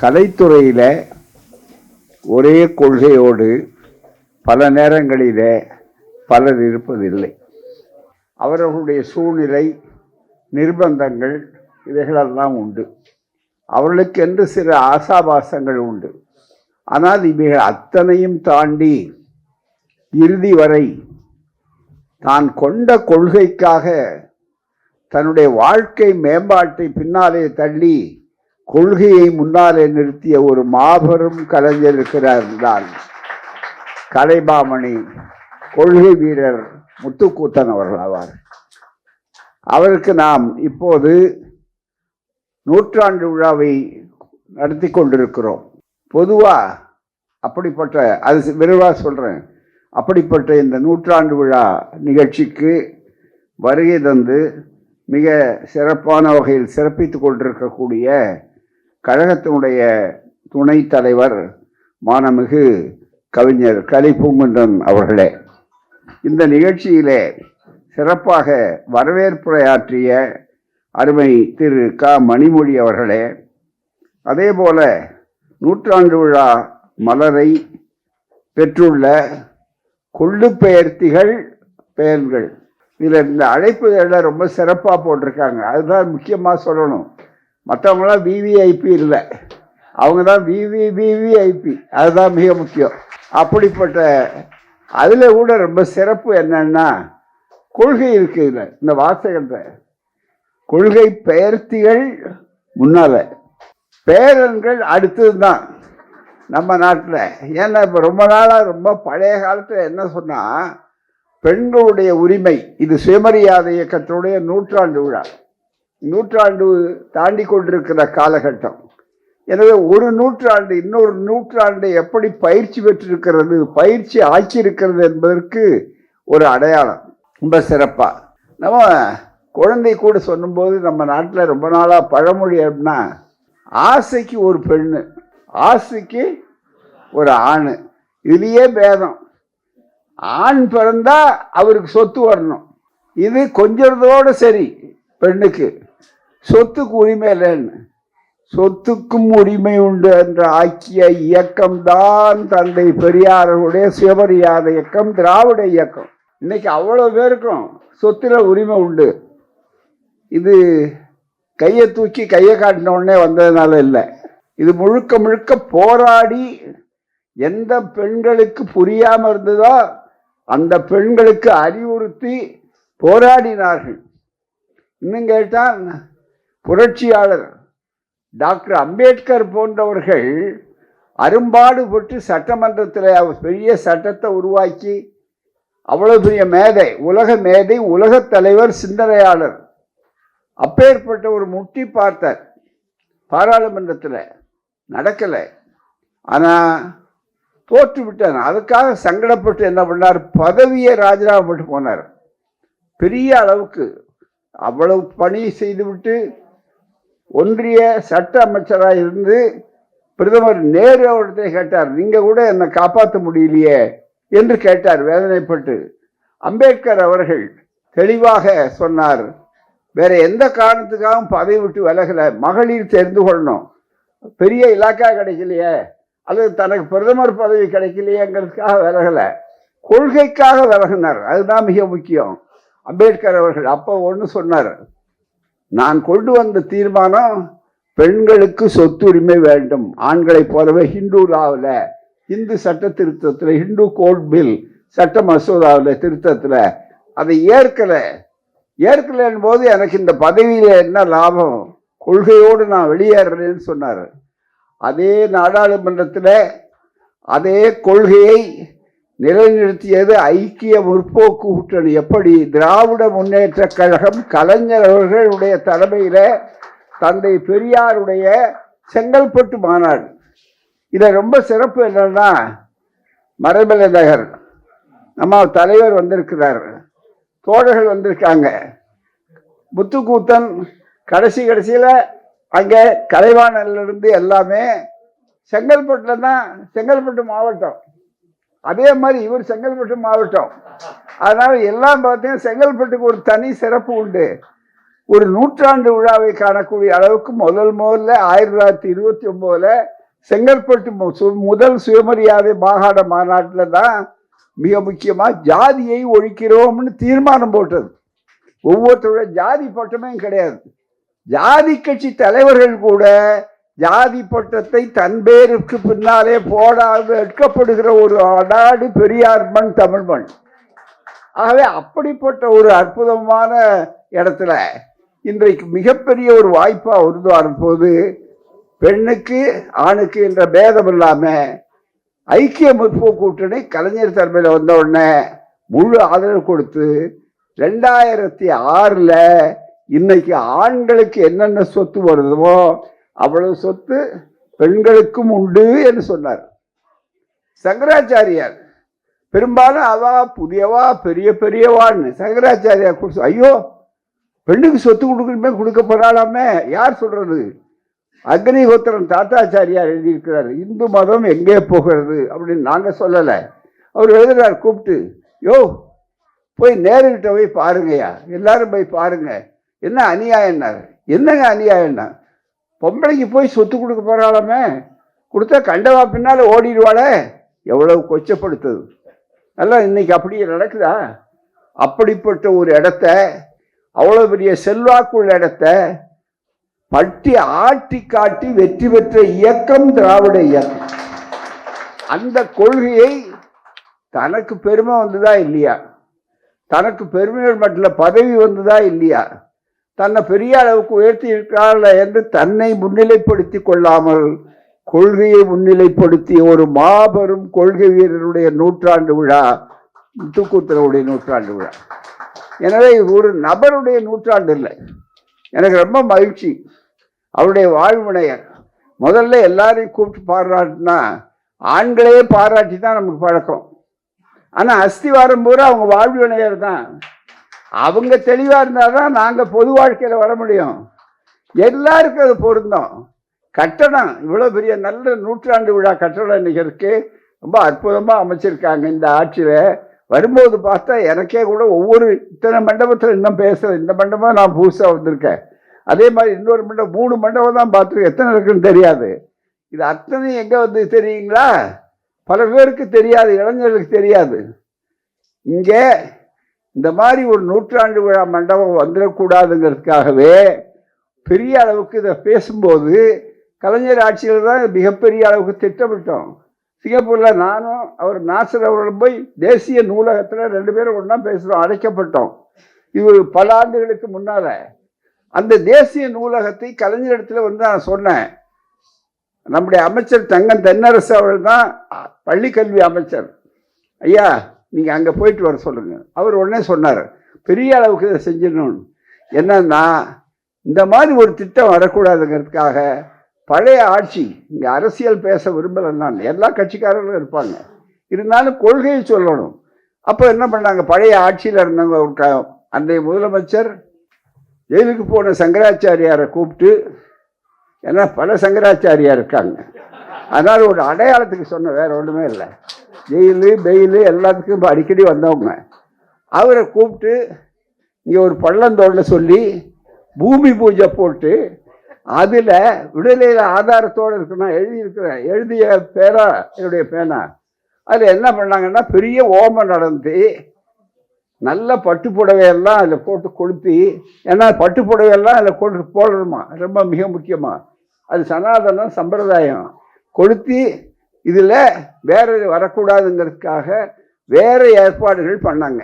கலைத்துறையில் ஒரே கொள்கையோடு பல நேரங்களிலே பலர் இருப்பதில்லை. அவர்களுடைய சூழ்நிலை, நிர்பந்தங்கள் இவைகளெல்லாம் உண்டு. அவர்களுக்கென்று சில ஆசாபாசங்கள் உண்டு. ஆனால் இவைகள் அத்தனையும் தாண்டி இறுதி வரை தான் கொண்ட கொள்கைக்காக தன்னுடைய வாழ்க்கை மேம்பாட்டை பின்னாலே தள்ளி கொள்கையை முன்னாலே நிறுத்திய ஒரு மாபெரும் கலைஞர் இருக்கிறார் என்றால் கலைமாமணி, கொள்கை வீரர் முத்துக்கூத்தன் அவர்கள் ஆவார். அவருக்கு நாம் இப்போது 100ஆண்டு விழாவை நடத்தி கொண்டிருக்கிறோம். பொதுவாக அப்படிப்பட்ட, அது விரைவாக சொல்கிறேன், அப்படிப்பட்ட இந்த 100ஆண்டு விழா நிகழ்ச்சிக்கு வருகை தந்து மிக சிறப்பான வகையில் சிறப்பித்து கொண்டிருக்கக்கூடிய கழகத்தினுடைய துணைத் தலைவர் மானமிகு கவிஞர் கலிப்பூங்குன்றன் அவர்களே, இந்த நிகழ்ச்சியிலே சிறப்பாக வரவேற்புரையாற்றிய அருமை திரு க மணிமொழி அவர்களே, அதே போல 100ஆண்டு விழா மலரை பெற்றுள்ள கொள்ளு பெயர்த்திகள் பெயர்கள், இதில் இந்த அழைப்புகளில் ரொம்ப சிறப்பாக போட்டிருக்காங்க. அதுதான் முக்கியமாக சொல்லணும். மற்றவங்களாம் விவிஐபி இல்லை, அவங்க தான் விவிஐபி, அதுதான் மிக முக்கியம். அப்படிப்பட்ட அதில் கூட ரொம்ப சிறப்பு என்னன்னா, கொள்கை இருக்குது இல்லை, இந்த வாசகத்தை கொள்கை பெயர்த்திகள் முன்னால, பேரன்கள் அடுத்தது தான் நம்ம நாட்டில். ஏன்னா இப்போ ரொம்ப நாளாக, ரொம்ப பழைய காலத்தில் என்ன சொன்னால், பெண்களுடைய உரிமை, இது சுயமரியாதை இயக்கத்தினுடைய 100ஆண்டு விழா, 100ஆண்டு தாண்டி கொண்டிருக்கிற காலகட்டம். எனவே ஒரு 100ஆண்டு இன்னொரு 100ஆண்டு எப்படி பயிற்சி பெற்றிருக்கிறது, பயிற்சி ஆக்கியிருக்கிறது என்பதற்கு ஒரு அடையாளம். ரொம்ப சிறப்பாக நம்ம குழந்தை கூட சொல்லும்போது, நம்ம நாட்டில் ரொம்ப நாளாக பழமொழி அப்படின்னா, ஆசைக்கு ஒரு பெண்ணு, ஆசைக்கு ஒரு ஆண், இதுலேயே பேதம். ஆண் பிறந்தா அவருக்கு சொத்து வரணும், இது கொஞ்சதோடு சரி. பெண்ணுக்கு சொத்துக்கு உரிமை இல்லைன்னு, சொத்துக்கும் உரிமை உண்டு என்று ஆக்கிய இயக்கம்தான் தந்தை பெரியாருடைய சுயமரியாதை இயக்கம், திராவிட இயக்கம். இன்னைக்கு அவ்வளோ பேருக்கும் சொத்துல உரிமை உண்டு. இது கையை தூக்கி கையை காட்டின உடனே வந்ததுனால இல்லை, இது முழுக்க முழுக்க போராடி எந்த பெண்களுக்கு புரியாமல் இருந்ததோ அந்த பெண்களுக்கு அறிவுறுத்தி போராடினார்கள். இன்னும் கேட்டால் புரட்சியாளர் டாக்டர் அம்பேத்கர் போன்றவர்கள் அரும்பாடுபட்டு சட்டமன்றத்தில் பெரிய சட்டத்தை உருவாக்கி, அவ்வளோ பெரிய மேதை, உலக மேதை, உலக தலைவர், சிந்தனையாளர், அப்பேற்பட்ட ஒரு முட்டி பார்த்தார். பாராளுமன்றத்தில் நடக்கலை, ஆனால் தோற்று விட்டார். அதுக்காக சங்கடப்பட்டு என்ன பண்ணார், பதவியை ராஜினாமா பண்ணிட்டு போனார். பெரிய அளவுக்கு அவ்வளவு பணி செய்துவிட்டு ஒன்றிய சட்ட அமைச்சராக இருந்து பிரதமர் நேரு அவர்கிட்ட கேட்டார், நீங்கள் கூட என்னை காப்பாற்ற முடியலையே என்று கேட்டார் வேதனைப்பட்டு. அம்பேத்கர் அவர்கள் தெளிவாக சொன்னார், வேற எந்த காரணத்துக்காகவும் பதவி விட்டு விலகலை, மகளிர் தெரிந்து கொள்ளணும், பெரிய இலாக்கா கிடைக்கலையே அல்லது தனக்கு பிரதமர் பதவி கிடைக்கலையேங்கிறதுக்காக விலகலை, கொள்கைக்காக விலகினார். அதுதான் மிக முக்கியம். அம்பேத்கர் அவர்கள் அப்போ ஒன்று சொன்னார், நான் கொண்டு வந்த தீர்மானம் பெண்களுக்கு சொத்துரிமை வேண்டும், ஆண்களை போலவே ஹிந்து லாவில், இந்து சட்ட திருத்தத்தில், ஹிந்து கோட் பில் சட்ட மசோதாவில் திருத்தத்தில் அதை ஏற்கலைன் போது எனக்கு இந்த பதவியில் என்ன லாபம், கொள்கையோடு நான் வெளியேறேன்னு சொன்னார். அதே நாடாளுமன்றத்தில் அதே கொள்கையை நிலைநிறுத்தியது ஐக்கிய முற்போக்கு கூட்டணி. எப்படி திராவிட முன்னேற்ற கழகம், கலைஞர் அவர்களுடைய தலைமையில் தந்தை பெரியாருடைய செங்கல்பட்டு மாநாடு. இதில் ரொம்ப சிறப்பு என்னன்னா, மறைமலை நகர் நம்ம தலைவர் வந்திருக்கிறார், தோழர்கள் வந்திருக்காங்க, முத்துக்கூத்தன் கடைசியில் அங்கே கலைவாணலிருந்து எல்லாமே செங்கல்பட்டில் தான், செங்கல்பட்டு மாவட்டம். அதே மாதிரி இவர் செங்கல்பட்டு மாவட்டம். அதனால் எல்லாம் பார்த்தீங்கன்னா செங்கல்பட்டுக்கு ஒரு தனி சிறப்பு உண்டு. ஒரு நூற்றாண்டு விழாவை காணக்கூடிய அளவுக்கு முதல்ல 1929 செங்கற்பட்டு முதல் சுயமரியாதை மாகாண மாநாட்டில் தான் மிக முக்கியமாக ஜாதியை ஒழிக்கிறோம்னு தீர்மானம் போட்டது. ஒவ்வொருத்தருடைய ஜாதி பட்டமே கிடையாது. ஜாதி கட்சி தலைவர்கள் கூட ஜாதி பட்டத்தை தன் பேருக்கு பின்னாலே போடாது எடுக்கப்படுகிற ஒரு நாடு பெரியார் மண், தமிழ் மண். ஆகவே அப்படிப்பட்ட ஒரு அற்புதமான இடத்துல இன்றைக்கு மிகப்பெரிய ஒரு வாய்ப்பா உருவாகும் போது பெண்ணுக்கு ஆணுக்கு என்ற பேதம் இல்லாம ஐக்கிய முற்போக்கு கூட்டணி கலைஞர் தலைமையில் வந்த உடனே முழு ஆதரவு கொடுத்து 2006 இன்னைக்கு ஆண்களுக்கு என்னென்ன சொத்து வருதோ அவ்வளவு சொத்து பெண்களுக்கும் உண்டு என்று சொன்னார். சங்கராச்சாரியார் பெரும்பாலும் அவா புதியவா பெரிய பெரியவான்னு சங்கராச்சாரியார் கொடுத்து, ஐயோ பெண்ணுக்கு சொத்து கொடுக்கணுமே கொடுக்க போறாளாமே, யார் சொல்றது? அக்னிஹோத்திரன் தாத்தாச்சாரியார் எழுதியிருக்கிறார், இந்து மதம் எங்கே போகிறது அப்படின்னு. நாங்கள் சொல்லலை, அவர் எழுதுறார் கூப்பிட்டு, யோ போய் நேருகிட்ட போய் பாருங்கய்யா, எல்லாரும் போய் பாருங்க, என்ன அநியாயம்னாரு. என்னங்க அநியாயம்னா, பொம்பளைக்கு போய் சொத்து கொடுக்க போறாளாமே, கொடுத்தா கண்டவா பின்னால ஓடிடுவாளே, எவ்வளவு கொச்சப்படுத்துது. அதெல்லாம் இன்னைக்கு அப்படியே நடக்குதா? அப்படிப்பட்ட ஒரு இடத்த, அவ்வளவு பெரிய செல்வாக்குள்ள இடத்த பட்டி ஆட்டி காட்டி வெற்றி பெற்ற இயக்கம் திராவிட இயக்கம். அந்த கொள்கையை தனக்கு பெருமை வந்ததா இல்லையா, தனக்கு பெருமைகள் மட்டும் பதவி வந்ததா இல்லையா, தன்னை பெரிய அளவுக்கு உயர்த்தி இருக்கிறாள் என்று தன்னை முன்னிலைப்படுத்தி கொள்ளாமல் கொள்கையை முன்னிலைப்படுத்திய ஒரு மாபெரும் கொள்கை வீரருடைய நூற்றாண்டு விழா முத்துக்கூத்தருடைய நூற்றாண்டு விழா. எனவே ஒரு நபருடைய நூற்றாண்டு இல்லை. எனக்கு ரொம்ப மகிழ்ச்சி. அவருடைய வாழ்வினையர் முதல்ல எல்லாரையும் கூப்பிட்டு பாராட்டினா ஆண்களே பாராட்டி தான் நமக்கு பழக்கம். ஆனால் அஸ்திவாரம் பூரா அவங்க வாழ்வினையர் தான். அவங்க தெளிவாக இருந்தால் தான் நாங்கள் பொது வாழ்க்கையில் வர முடியும். எல்லாருக்கும் அது பொருந்தோம். கட்டணம் இவ்வளோ பெரிய நல்ல நூற்றாண்டு விழா கட்டணம் இன்னைக்கு இருக்கு, ரொம்ப அற்புதமாக அமைச்சிருக்காங்க. இந்த ஆட்சியில் வரும்போது பார்த்தா எனக்கே கூட ஒவ்வொரு இத்தனை மண்டபத்தில் இன்னும் பேசுகிறேன். இந்த மண்டபம் நான் புதுசாக வந்திருக்கேன், அதே மாதிரி இன்னொரு மண்டபம் 3 மண்டபம் தான் பார்த்துருக்கேன், எத்தனை இருக்குன்னு தெரியாது. இது அத்தனை எங்கே வந்து தெரியுங்களா? பல பேருக்கு தெரியாது, இளைஞர்களுக்கு தெரியாது. இங்கே இந்த மாதிரி ஒரு நூற்றாண்டு விழா மண்டபம் வந்துடக்கூடாதுங்கிறதுக்காகவே பெரிய அளவுக்கு இதை பேசும்போது கலைஞர் ஆட்சியில் தான் மிகப்பெரிய அளவுக்கு திட்டமிட்டோம். சிங்கப்பூரில் நானும் அவர் நாசர் அவர்களும் போய் தேசிய நூலகத்தில் 2 பேரும் ஒன்றா பேசுகிறோம், அழைக்கப்பட்டோம். இது பல ஆண்டுகளுக்கு முன்னால். அந்த தேசிய நூலகத்தை கலைஞரிடத்தில் வந்து நான் சொன்னேன். நம்முடைய அமைச்சர் தங்கம் தென்னரசு அவர்கள் தான் பள்ளிக்கல்வி அமைச்சர். ஐயா நீங்கள் அங்கே போயிட்டு வர சொல்லுங்கள். அவர் உடனே சொன்னார், பெரிய அளவுக்கு இதை செஞ்சிடணும். என்னன்னா இந்த மாதிரி ஒரு திட்டம் வரக்கூடாதுங்கிறதுக்காக பழைய ஆட்சி, இங்கே அரசியல் பேச விரும்பலைன்னான், எல்லா கட்சிக்காரர்களும் இருப்பாங்க, இருந்தாலும் கொள்கையை சொல்லணும். அப்போ என்ன பண்ணாங்க, பழைய ஆட்சியில் இருந்தவங்க அன்றைய முதலமைச்சர் ஜெயிலுக்கு போன சங்கராச்சாரியாரை கூப்பிட்டு, ஏன்னா பல சங்கராச்சாரியார் இருக்காங்க, அதனால் ஒரு அடையாளத்துக்கு சொன்ன, வேற ஒன்றுமே இல்லை, ஜெயிலு பெயிலு எல்லாத்துக்கும் அடிக்கடி வந்தவங்க. அவரை கூப்பிட்டு இங்கே ஒரு பள்ளந்தோட சொல்லி பூமி பூஜை போட்டு அதில் விடுதலையில் ஆதாரத்தோடு இருக்கணும் எழுதியிருக்கிறேன், எழுதிய பேரா என்னுடைய பேனா. அதில் என்ன பண்ணாங்கன்னா பெரிய ஓமம் நடந்து நல்ல பட்டு புடவையெல்லாம் அதில் போட்டு கொளுத்தி, ஏன்னா பட்டு புடவையெல்லாம் அதில் கொண்டு போடணுமா, ரொம்ப மிக முக்கியமாக அது சனாதனம் சம்பிரதாயம். கொளுத்தி இதில் வேற வரக்கூடாதுங்கிறதுக்காக வேறு ஏற்பாடுகள் பண்ணாங்க.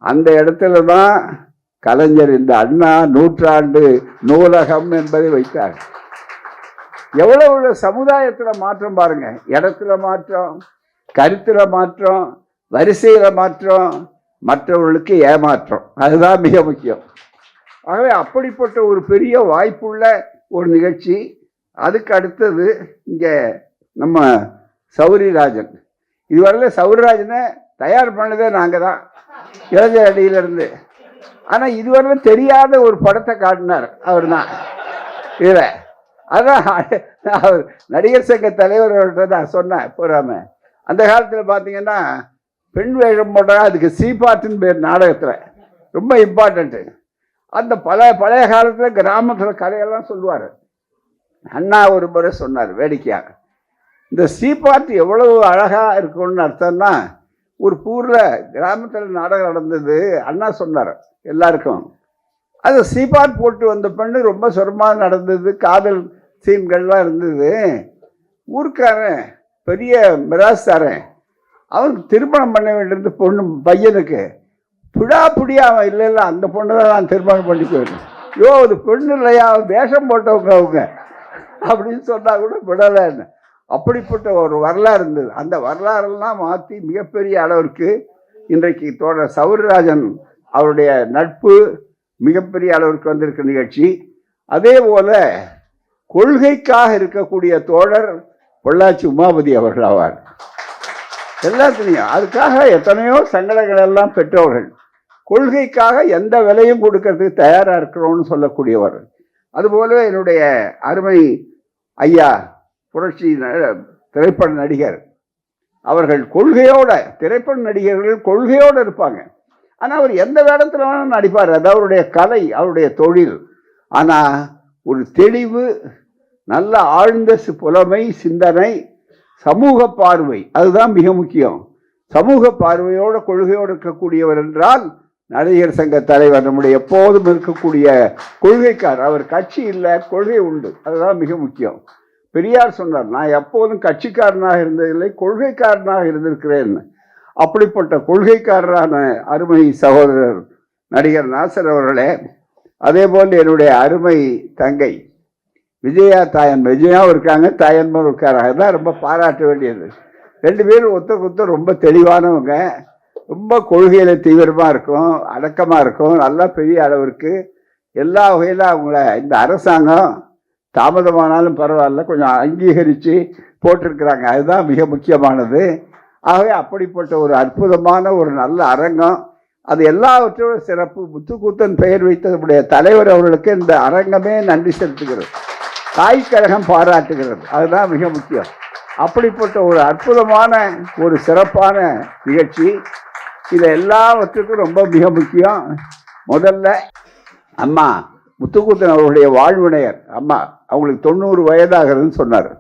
அந்த இடத்துல தான் கலைஞர் இந்த அண்ணா நூற்றாண்டு நூலகம் என்பதை வைத்தார். எவ்வளவு சமுதாயத்தில் மாற்றம் பாருங்க, இடத்துல மாற்றம், கருத்துல மாற்றம், வரிசையில் மாற்றம், மற்றவர்களுக்கு ஏமாற்றம், அதுதான் மிக முக்கியம். ஆகவே அப்படிப்பட்ட ஒரு பெரிய வாய்ப்புள்ள ஒரு நிகழ்ச்சி. அதுக்கு அடுத்தது இங்கே நம்ம சௌரிராஜன். இதுவரையில் சௌரிராஜனை தயார் பண்ணதே நாங்கள் தான், இளைஞர் அடியிலிருந்து. ஆனால் இதுவரையிலும் தெரியாத ஒரு படத்தை காட்டினார் அவர் தான் இதில். அதான் அவர் நடிகர் சங்க தலைவர் அவர்கிட்ட நான் சொன்னேன் போகாம, அந்த காலத்தில் பார்த்தீங்கன்னா பெண் வேஷம் போட்டால் அதுக்கு சீபாட்டுன்னு பேர் நாடகத்தில் ரொம்ப இம்பார்ட்டண்ட்டு. அந்த பழைய காலத்தில் கிராமத்தில் கதையெல்லாம் சொல்லுவார். அண்ணா ஒரு முறை சொன்னார் வேடிக்கையாக, இந்த சீப்பாட்டு எவ்வளவு அழகாக இருக்கும்னு அர்த்தம்னா, ஒரு ஊரில் கிராமத்தில் நாடகம் நடந்தது. அண்ணா சொன்னார் எல்லாருக்கும், அது சீப்பாட் போட்டு வந்த பெண்ணு ரொம்ப சுரமாக நடந்தது, காதல் சீன்கள்லாம் இருந்தது. ஊருக்காரன் பெரிய மிராஸ்தாரன், அவனுக்கு திருமணம் பண்ண வேண்டியது பொண்ணு பையனுக்கு. புடியா அவன் இல்லை அந்த பொண்ணு தான் நான் திருமணம் பண்ணி போயிடணும். யோ அது பெண்ணு இல்லையா, வேஷம் போட்டவங்க அவங்க அப்படின்னு சொன்னால் கூட விடலைன்னு. அப்படிப்பட்ட ஒரு வரலாறு இருந்தது. அந்த வரலாறெல்லாம் மாற்றி மிகப்பெரிய அளவிற்கு இன்றைக்கு தோழர் சௌரராஜன் அவருடைய நட்பு மிகப்பெரிய அளவிற்கு வந்திருக்க நிகழ்ச்சி. அதே போல கொள்கைக்காக இருக்கக்கூடிய தோழர் பொள்ளாச்சி உமாபதி அவர்கள் ஆவார். எல்லாத்துலேயும் அதுக்காக எத்தனையோ சங்கடங்கள் எல்லாம் பெற்றவர்கள், கொள்கைக்காக எந்த விலையும் கொடுக்கறதுக்கு தயாராக இருக்கிறோம்னு சொல்லக்கூடியவர். அதுபோல என்னுடைய அருமை ஐயா புரட்சி திரைப்பட நடிகர் அவர்கள் கொள்கையோட, திரைப்பட நடிகர்கள் கொள்கையோடு இருப்பாங்க. ஆனால் அவர் எந்த வேடத்தில் வேணாலும் நடிப்பார், அது அவருடைய கலை, அவருடைய தொழில். ஆனால் ஒரு தெளிவு, நல்ல ஆழ்ந்த புலமை, சிந்தனை, சமூக பார்வை, அதுதான் மிக முக்கியம். சமூக பார்வையோட கொள்கையோடு இருக்கக்கூடியவர் என்றால் நடிகர் சங்க தலைவர் நம்முடைய எப்போதும் இருக்கக்கூடிய கொள்கைக்கார். அவர் கட்சி இல்லை, கொள்கை உண்டு, அதுதான் மிக முக்கியம். பெரியார் சொன்னார், நான் எப்போதும் கட்சிக்காரனாக இருந்ததில்லை, கொள்கைக்காரனாக இருந்திருக்கிறேன். அப்படிப்பட்ட கொள்கைக்காரரான அருமை சகோதரர் நடிகர் நாசர் அவர்களே, அதே போல் என்னுடைய அருமை தங்கை விஜயா விஜயாவும் இருக்காங்க, தாயன்மாவும் இருக்காங்க. அதுதான் ரொம்ப பாராட்ட வேண்டியது. ரெண்டு பேரும் ஒருத்தர் ரொம்ப தெளிவானவங்க, ரொம்ப கொள்கையில் தீவிரமாக இருக்கும், அடக்கமாக இருக்கும், நல்லா பெரிய அளவிற்கு எல்லா வகையில் அவங்கள இந்த அரசாங்கம் தாமதமானாலும் பரவாயில்ல கொஞ்சம் அங்கீகரித்து போட்டிருக்கிறாங்க. அதுதான் மிக முக்கியமானது. ஆகவே அப்படிப்பட்ட ஒரு அற்புதமான ஒரு நல்ல அரங்கம், அது எல்லாவற்றோட சிறப்பு. முத்துக்கூத்தன் பெயர் வைத்ததுடைய தலைவர் அவர்களுக்கு இந்த அரங்கமே நன்றி செலுத்துகிறது, தாய்க்கழகம் பாராட்டுகிறது, அதுதான் மிக முக்கியம். அப்படிப்பட்ட ஒரு அற்புதமான ஒரு சிறப்பான நிகழ்ச்சி. இது எல்லாவற்றுக்கும் ரொம்ப மிக முக்கியம். முதல்ல அம்மா முத்துக்கூத்தன் அவருடைய வாழ்வினையர் அம்மா, அவங்களுக்கு 90 வயதாகிறதுன்னு சொன்னார்.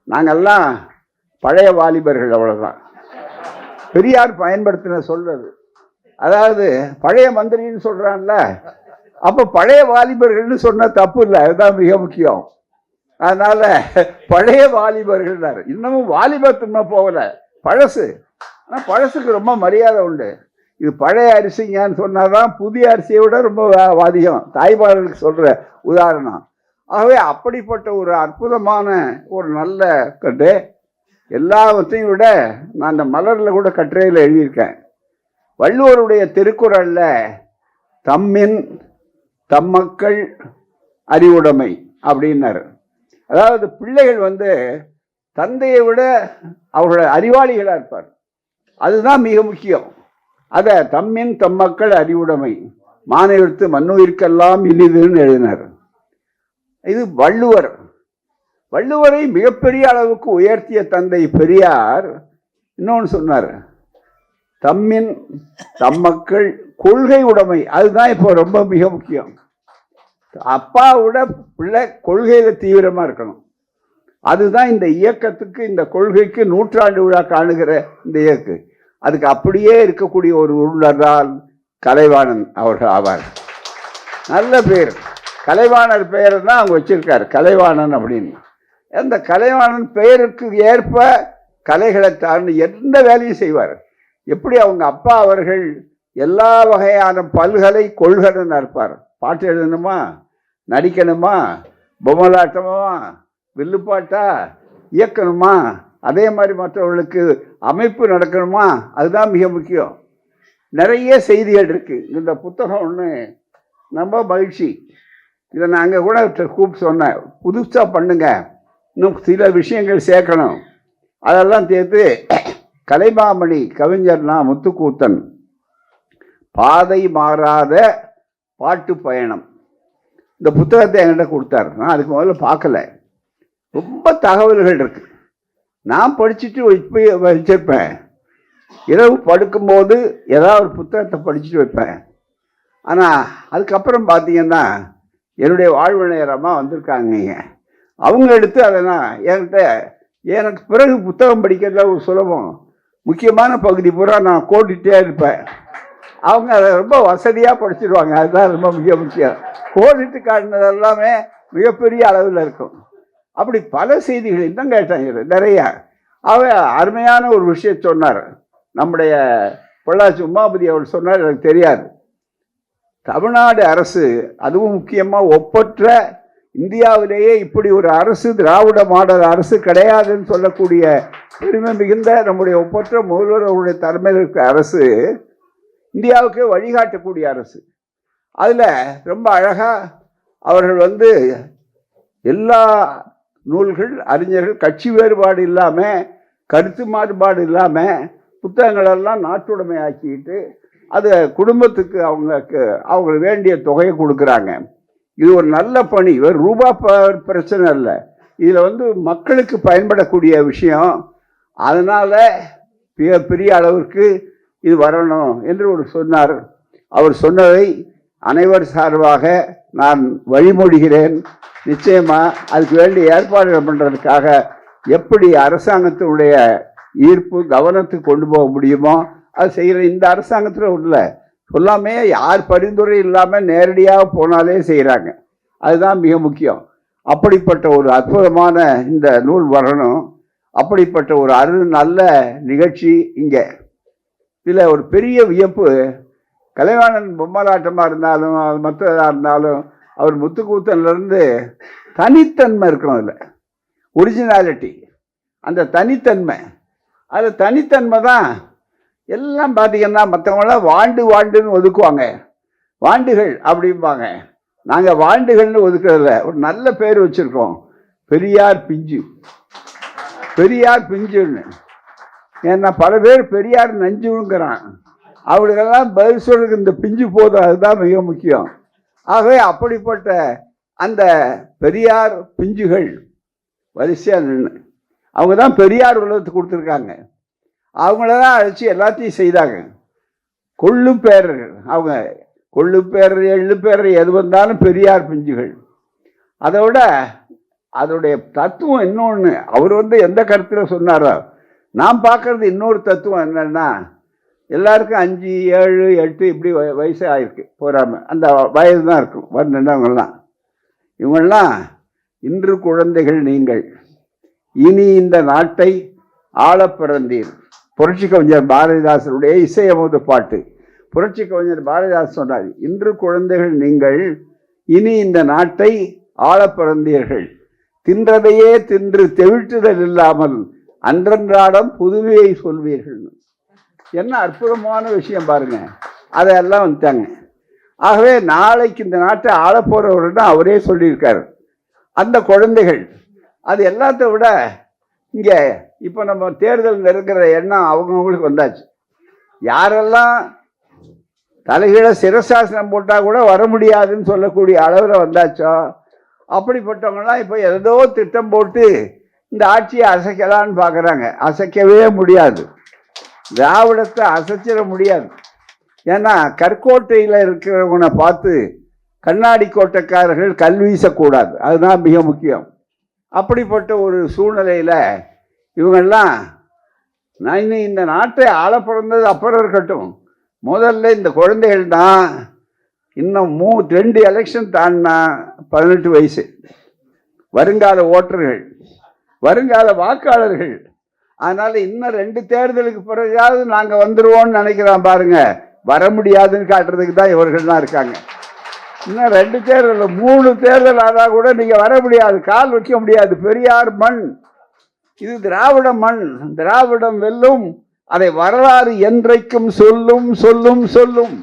நாங்கள்லாம் பழைய வாலிபர்கள், அவ்வளோதான். பெரியார் பயன்படுத்தின சொல்றது, அதாவது பழைய மந்திரின்னு சொல்கிறான்ல, அப்போ பழைய வாலிபர்கள்னு சொன்ன தப்பு இல்லை, அதுதான் மிக முக்கியம். அதனால பழைய வாலிபர்கள், இன்னமும் வாலிபத்துமா போகல, பழசு. ஆனால் பழசுக்கு ரொம்ப மரியாதை உண்டு. இது பழைய அரிசிங்கன்னு சொன்னாதான் புதிய அரிசியை விட ரொம்ப அதிகம், தாய்மார்களுக்கு சொல்ற உதாரணம். ஆகவே அப்படிப்பட்ட ஒரு அற்புதமான ஒரு நல்ல கட்டு. எல்லாவற்றையும் விட நான் அந்த மலரில் கூட கட்டுரையில் எழுதியிருக்கேன். வள்ளுவருடைய திருக்குறள்ல தம்மின் தம்மக்கள் அறிவுடைமை அப்படின்னாரு. அதாவது பிள்ளைகள் தந்தையை விட அவர்கள் அறிவாளிகளாக இருப்பார், அதுதான் மிக முக்கியம். அதை தம்மின் தம்மக்கள் அறிவுடைமை மானெழுத்து மண்ணுயிர்க்கெல்லாம் இனிதுன்னு எழுதினார். இது வள்ளுவர். வள்ளுவரை மிகப்பெரிய அளவுக்கு உயர்த்திய தந்தை பெரியார் இன்னொன்று சொன்னார், தம்மின் தம்மக்கள் கொள்கை உடைமை, அதுதான் இப்போ ரொம்ப மிக முக்கியம். அப்பாவோட பிள்ளை கொள்கையில தீவிரமா இருக்கணும். அதுதான் இந்த இயக்கத்துக்கு, இந்த கொள்கைக்கு 100ஆண்டு விழா காணுகிற இந்த இயக்கு. அதுக்கு அப்படியே இருக்கக்கூடிய ஒரு உருளரால் கலைவாணன் அவர்கள் ஆவார். நல்ல பேர், கலைவாணர் பெயர் தான் அவங்க வச்சிருக்காரு, கலைவாணன் அப்படின்னு. அந்த கலைவாணன் பெயருக்கு ஏற்ப கலைகளை தாண்டி எந்த வேலையும் செய்வார். எப்படி அவங்க அப்பா அவர்கள் எல்லா வகையான பல்கலை கொள்கலன்னு இருப்பார். பாட்டு எழுதணுமா, நடிக்கணுமா, பொம்மலாட்டமா, வில்லுப்பாட்டா, இயக்கணுமா, அதே மாதிரி மற்றவர்களுக்கு அமைப்பு நடக்கணுமா, அதுதான் மிக முக்கியம். நிறைய செய்திகள் இருக்கு. இந்த புத்தகம் ஒன்று ரொம்ப மகிழ்ச்சி. இதை நாங்கள் கூட கூப்பிட்டு சொன்னேன், புதுசாக பண்ணுங்க, இன்னும் சில விஷயங்கள் சேர்க்கணும். அதெல்லாம் சேர்த்து கலைமாமணி கவிஞர்னா முத்துக்கூத்தன் பாதை மாறாத பாட்டு பயணம், இந்த புத்தகத்தை என்கிட்ட கொடுத்தாரு. நான் அதுக்கு முதல்ல பார்க்கல, ரொம்ப தகவல்கள் இருக்கு. நான் படிச்சுட்டு வச்சிருப்பேன், இரவு படுக்கும்போது ஏதாவது ஒரு புத்தகத்தை படிச்சுட்டு வைப்பேன். ஆனால் அதுக்கப்புறம் பார்த்தீங்கன்னா என்னுடைய வாழ்வினையரமாக வந்திருக்காங்க. அவங்க எடுத்து அதை நான் என்கிட்ட எனக்கு பிறகு புத்தகம் படிக்கிறதுல ஒரு சுலபம், முக்கியமான பகுதி பூரா நான் கோடிட்டே இருப்பேன். அவங்க அதை ரொம்ப வசதியாக படிச்சிருவாங்க. அதுதான் ரொம்ப முக்கியம். கோடிட்டு காட்டினது எல்லாமே மிகப்பெரிய அளவில் இருக்கும். அப்படி பல செய்திகள் இன்னும் கேட்டாங்க நிறையா. அருமையான ஒரு விஷயம் சொன்னார் நம்முடைய பொள்ளாச்சி உமாபதி அவர் சொன்னார், எனக்கு தெரியாது. தமிழ்நாடு அரசு, அதுவும் முக்கியமாக ஒப்பற்ற இந்தியாவிலேயே இப்படி ஒரு அரசு, திராவிட மாடல் அரசு கிடையாதுன்னு சொல்லக்கூடிய பெருமை மிகுந்த நம்முடைய ஒப்பற்ற முதல்வர்களுடைய தலைமையில் இருக்கிற அரசு இந்தியாவுக்கு வழிகாட்டக்கூடிய அரசு. அதில் ரொம்ப அழகாக அவர்கள் எல்லா நூல்கள், அறிஞர்கள் கட்சி வேறுபாடு இல்லாமல், கருத்து மாறுபாடு இல்லாமல் புத்தகங்களெல்லாம் நாட்டுடைமை ஆக்கிட்டு அது குடும்பத்துக்கு அவங்களுக்கு வேண்டிய தொகையை கொடுக்குறாங்க. இது ஒரு நல்ல பணி. ஒரு ரூபா பிரச்சனை இல்லை, இதில் மக்களுக்கு பயன்படக்கூடிய விஷயம். அதனால் பெரிய அளவிற்கு இது வரணும் என்று ஒரு சொன்னார். அவர் சொன்னதை அனைவர் சார்பாக நான் வழிமொழிகிறேன். நிச்சயமாக அதுக்கு வேண்டிய ஏற்பாடுகள் பண்ணுறதுக்காக எப்படி அரசாங்கத்தினுடைய ஈர்ப்பு கவனத்துக்கு கொண்டு போக முடியுமோ அது செய்கிற. இந்த அரசாங்கத்தில் உள்ள சொல்லாமே யார் பரிந்துரை இல்லாமல் நேரடியாக போனாலே செய்கிறாங்க. அதுதான் மிக முக்கியம். அப்படிப்பட்ட ஒரு அற்புதமான இந்த நூல் வரணும். அப்படிப்பட்ட ஒரு நல்ல நிகழ்ச்சி இங்கே. இதில் ஒரு பெரிய வியப்பு, கலைவாணன் பொம்மலாட்டமாக இருந்தாலும் மற்றதாக இருந்தாலும் அவர் முத்துக்கூத்தன்லேருந்து தனித்தன்மை இருக்கும். அதில் ஒரிஜினாலிட்டி, அந்த தனித்தன்மை, அது தனித்தன்மை தான். எல்லாம் பார்த்தீங்கன்னா மற்றவங்களாம் வாண்டுன்னு ஒதுக்குவாங்க, வாண்டுகள் அப்படிம்பாங்க. நாங்கள் வாண்டுகள்னு ஒதுக்குறதில்ல, ஒரு நல்ல பேர் வச்சுருக்கோம், பெரியார் பிஞ்சு. பெரியார் பிஞ்சுன்னு. ஏன்னா பல பேர் பெரியார் நஞ்சுங்கிறான். அவளுக்கெல்லாம் பதில் சொல்றதுக்கு இந்த பிஞ்சு போதும், அதுதான் மிக முக்கியம். ஆகவே அப்படிப்பட்ட அந்த பெரியார் பிஞ்சுகள் வரிசையாக நின்று அவங்க தான் பெரியார் உலகத்துக்கு கொடுத்துருக்காங்க. அவங்களதான் அழைச்சி எல்லாத்தையும் செய்தாங்க. கொள்ளு பேரர்கள், அவங்க கொள்ளு பேரர் எள்ளு பேரர் எது வந்தாலும் பெரியார் பிஞ்சுகள். அதை விட அதோடைய தத்துவம் இன்னொன்று, அவர் எந்த கருத்தில் சொன்னாரோ நான் பார்க்கறது இன்னொரு தத்துவம் என்னன்னா, எல்லாருக்கும் 5, 7, 8 இப்படி வயசு ஆயிருக்கு போகாமல், அந்த வயது தான் இருக்கும் அவங்கெல்லாம். இவங்கெல்லாம் இன்று குழந்தைகள் நீங்கள், இனி இந்த நாட்டை ஆள பிறந்தீர். புரட்சி கவிஞர் பாரதிதாசனுடைய இசையமுது பாட்டு. புரட்சி கவிஞர் பாரதிதாசன் சொன்னார், இன்று குழந்தைகள் நீங்கள், இனி இந்த நாட்டை ஆள பிறந்தீர்கள். தின்றதையே தின்று தெவிட்டுதல் இல்லாமல் அன்றன்றாடம் புதுமையை சொல்வீர்கள். என்ன அற்புதமான விஷயம் பாருங்க. அதெல்லாம் வந்துட்டாங்க. ஆகவே நாளைக்கு இந்த நாட்டை ஆள போறவர் தான் அவரே சொல்லியிருக்காரு. அந்த குழந்தைகள் அது எல்லாத்த விட இங்கே இப்போ நம்ம தேர்தல் நெருங்கிற எண்ணம் அவங்கவுங்களுக்கு வந்தாச்சு. யாரெல்லாம் தலைகீழ சிரசாசனம் போட்டால் கூட வர முடியாதுன்னு சொல்லக்கூடிய அளவில் வந்தாச்சோ அப்படிப்பட்டவங்களாம் இப்போ ஏதோ திட்டம் போட்டு இந்த ஆட்சியை அசைக்கலான்னு பார்க்குறாங்க. அசைக்கவே முடியாது. திராவிடத்தை அசைச்சிட முடியாது. ஏன்னா கற்கோட்டையில் இருக்கிறவங்களை பார்த்து கண்ணாடி கோட்டைக்காரர்கள் கல் வீசக்கூடாது, அதுதான் மிக முக்கியம். அப்படிப்பட்ட ஒரு சூழ்நிலையில் இவங்கெல்லாம் நான் இந்த நாட்டை ஆள பிறந்தது அப்புறம் இருக்கட்டும், முதல்ல இந்த குழந்தைகள் தான். இன்னும் 2 எலெக்ஷன் தாண்டினா 18 வயசு, வருங்கால ஓட்டர்கள், வருங்கால வாக்காளர்கள். அதனால் இன்னும் 2 தேர்தலுக்கு பிறகாவது நாங்கள் வந்துடுவோம்னு நினைக்கிறோம் பாருங்க. வர முடியாதுன்னு காட்டுறதுக்கு தான் இவர்கள் தான் இருக்காங்க. இன்னும் 2 தேர்தல் 3 தேர்தல் ஆனால் கூட நீங்கள் வர முடியாது, கால் வைக்க முடியாது. பெரியார் மண், இது திராவிட மண், திராவிடம் வெல்லும், அதை வரலாறு என்றைக்கும் சொல்லும் சொல்லும் சொல்லும்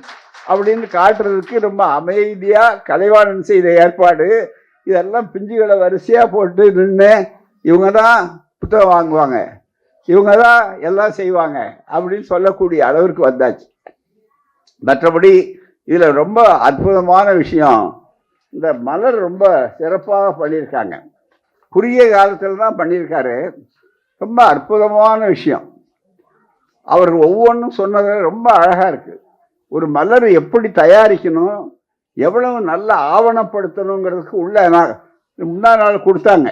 அப்படின்னு காட்டுறதுக்கு ரொம்ப அமைதியாக கலைவாணன் செய்த ஏற்பாடு. இதெல்லாம் பிஞ்சுகளை வரிசையாக போட்டு நின்று இவங்க தான் புத்தகம் வாங்குவாங்க, இவங்க தான் எல்லாம் செய்வாங்க அப்படின்னு சொல்லக்கூடிய அளவிற்கு வந்தாச்சு. மற்றபடி இதில் ரொம்ப அற்புதமான விஷயம், இந்த மலர் ரொம்ப சிறப்பாக பண்ணியிருக்காங்க. குறுகிய காலத்தில் தான் பண்ணியிருக்காரு. ரொம்ப அற்புதமான விஷயம். அவர் ஒவ்வொன்றும் சொன்னது ரொம்ப அழகாக இருக்குது. ஒரு மலர் எப்படி தயாரிக்கணும், எவ்வளவு நல்ல ஆவணப்படுத்தணுங்கிறதுக்கு உள்ள முந்தா நாள் கொடுத்தாங்க.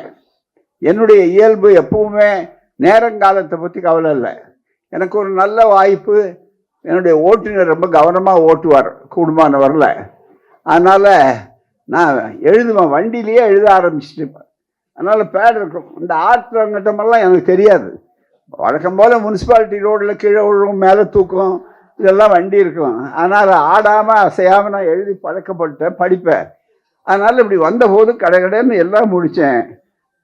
என்னுடைய இயல்பு எப்பவுமே நேரங்காலத்தை பற்றி கவலை இல்லை. எனக்கு ஒரு நல்ல வாய்ப்பு, என்னுடைய ஓட்டுநர் ரொம்ப கவனமாக ஓட்டுவார் கூடுமானவரில். அதனால் நான் எழுதுவேன், வண்டியிலேயே எழுத ஆரம்பிச்சுட்டு. அதனால் பேட் இருக்கும். இந்த ஆற்றங்கட்டமெல்லாம் எனக்கு தெரியாது. வழக்கம் போல் முனிசிபாலிட்டி ரோடில் கீழே விழுவும், மேலே தூக்கும், இதெல்லாம் வண்டி இருக்கும். அதனால் ஆடாமல் அசையாமல் நான் எழுதி பழக்கப்பட்டேன், படிப்பேன். அதனால் இப்படி வந்தபோது கடைன்னு எல்லாம் முடித்தேன்.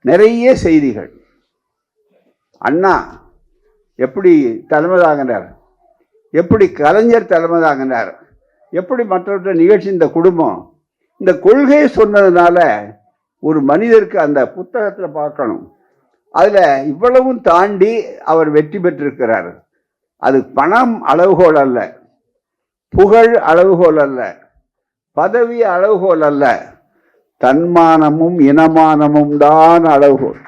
நிறைய செய்திகள். அண்ணா எப்படி தலைமை தாங்கினார், எப்படி கலைஞர் தலைமை தாங்கினார், எப்படி மற்றவற்ற நிகழ்ச்சி, இந்த குடும்பம், இந்த கொள்கையை சொன்னதுனால ஒரு மனிதருக்கு அந்த புத்தகத்தில் பார்க்கணும். அதில் இவ்வளவும் தாண்டி அவர் வெற்றி பெற்றிருக்கிறார். அது பணம் அளவுகோல் அல்ல, புகழ் அளவுகோல் அல்ல, பதவி அளவுகோல் அல்ல, தன்மானமும் இனமானமும் தான் அளவுகோல்.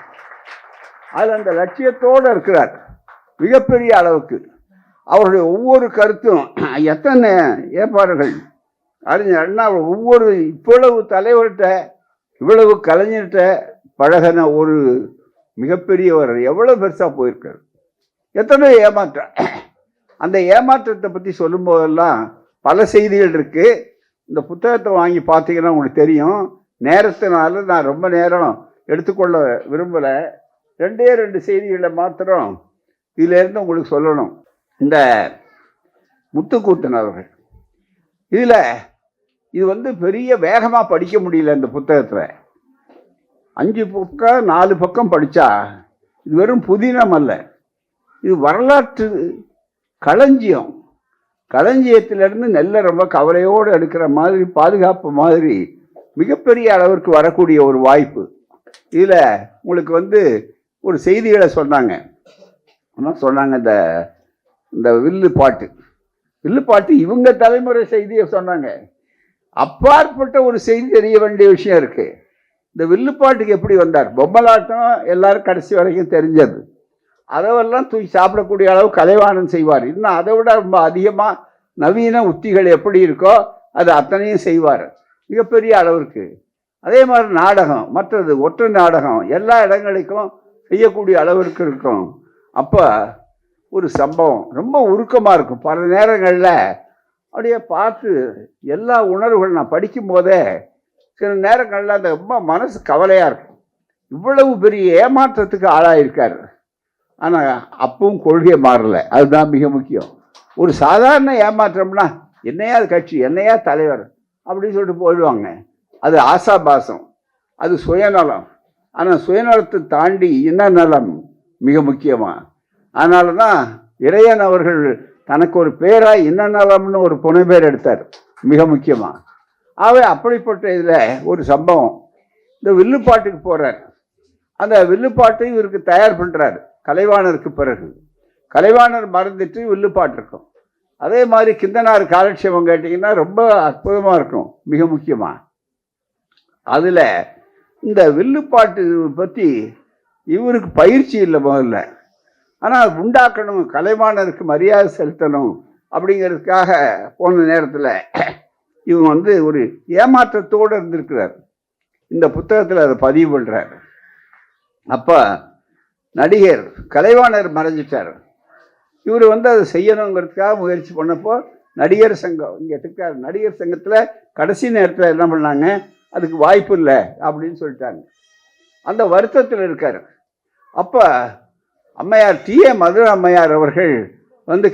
அதில் அந்த லட்சியத்தோடு இருக்கிறார் மிகப்பெரிய அளவுக்கு. அவருடைய ஒவ்வொரு கருத்தும் எத்தனை ஏற்பாடுகள் அறிஞர் அண்ணா ஒவ்வொரு இவ்வளவு தலைவர்கிட்ட இவ்வளவு கலைஞர்கிட்ட பழகின ஒரு மிகப்பெரியவர் எவ்வளோ பெருசாக போயிருக்கார், எத்தனை ஏமாற்றம். அந்த ஏமாற்றத்தை பற்றி சொல்லும் போதெல்லாம் பல செய்திகள் இருக்குது. இந்த புத்தகத்தை வாங்கி பார்த்தீங்கன்னா உங்களுக்கு தெரியும். நேரத்தினால நான் ரொம்ப நேரம் எடுத்துக்கொள்ள விரும்பலை. 2 செய்திகளை மாத்திரம் இதிலேருந்து உங்களுக்கு சொல்லணும். இந்த முத்துக்கூத்தன் அவர்கள் இதில் இது பெரிய வேகமாக படிக்க முடியல. இந்த புத்தகத்தில் 5 பக்கம் 4 பக்கம் படித்தா இது வெறும் புதினம் அல்ல, இது வரலாற்று களஞ்சியம். களஞ்சியத்திலிருந்து நெல்லை ரொம்ப கவலையோடு எடுக்கிற மாதிரி, பாதுகாப்பு மாதிரி மிகப்பெரிய அளவிற்கு வரக்கூடிய ஒரு வாய்ப்பு. இதில் உங்களுக்கு ஒரு செய்திகளை சொன்னாங்க. சொன்னாங்க இந்த வில்லுப்பாட்டு இவங்க தலைமுறை செய்தியை சொன்னாங்க. அப்பாற்பட்ட ஒரு செய்தி தெரிய வேண்டிய விஷயம் இருக்கு. இந்த வில்லுப்பாட்டுக்கு எப்படி வந்தார்? பொம்மலாட்டம் எல்லாரும் கடைசி வரைக்கும் தெரிஞ்சது. அதெல்லாம் தூக்கி சாப்பிடக்கூடிய அளவு கலைவாணன் செய்வார். இன்னும் அதை விட ரொம்ப அதிகமாக நவீன உத்திகள் எப்படி இருக்கோ அது அத்தனையும் செய்வார் மிகப்பெரிய அளவிற்கு. அதே மாதிரி நாடகம், மற்றது ஒற்றை நாடகம் எல்லா இடங்களுக்கும் செய்யக்கூடிய அளவிற்கு இருக்கும். அப்போ ஒரு சம்பவம் ரொம்ப உருக்கமாக இருக்கும். பல நேரங்களில் அப்படியே பார்த்து எல்லா உணர்வுகள் நான் படிக்கும் போதே சில நேரங்களில் அந்த ரொம்ப மனசு கவலையாக இருக்கும். இவ்வளவு பெரிய ஏமாற்றத்துக்கு ஆளாயிருக்கார். ஆனால் அப்பவும் கொள்கை மாறலை. அதுதான் மிக முக்கியம். ஒரு சாதாரண ஏமாற்றம்னா என்னையா கட்சி, என்னையா தலைவர் அப்படின்னு சொல்லிட்டு போயிடுவாங்க. அது ஆசாபாசம், அது சுயநலம். ஆனால் சுயநலத்தை தாண்டி இன நலம் மிக முக்கியமாக. அதனால தான் இறையன் அவர்கள் தனக்கு ஒரு பேராக இன நலம்னு ஒரு புனைப்பேர் எடுத்தார் மிக முக்கியமாக. ஆகவே அப்படிப்பட்ட இதில் ஒரு சம்பவம். இந்த வில்லுப்பாட்டுக்கு போகிறார். அந்த வில்லுப்பாட்டை இவருக்கு தயார் பண்ணுறாரு கலைவாணருக்கு பிறகு. கலைவாணர் மறந்துட்டு வில்லுப்பாட்டு இருக்கும். அதே மாதிரி கிந்தனார் காலட்சேபம் கேட்டிங்கன்னா ரொம்ப அற்புதமாக இருக்கும் மிக முக்கியமாக. அதில் இந்த வில்லுப்பாட்டு பற்றி இவருக்கு பயிற்சி இல்லை முதல்ல. ஆனால் உண்டாக்கணும், கலைவாணருக்கு மரியாதை செலுத்தணும் அப்படிங்கிறதுக்காக போன நேரத்தில் இவங்க ஒரு ஏமாற்றத்தோடு இருந்திருக்கிறார். இந்த புத்தகத்தில் அதை பதிவு பண்ணுறார். அப்போ நடிகர் கலைவாணர் மறைஞ்சிட்டார். இவர் அதை செய்யணுங்கிறதுக்காக முயற்சி பண்ணப்போ நடிகர் சங்கம் இங்கே இருக்கார். நடிகர் சங்கத்தில் கடைசி நேரத்தில் என்ன பண்ணாங்க, அதுக்கு வாய்ப்பு இல்லை அப்படின்னு சொல்லிட்டாங்க. அந்த வருத்தத்தில் இருக்கார். அப்போ அம்மையார் டி.ஏ. மதுரை அம்மையார் அவர்கள்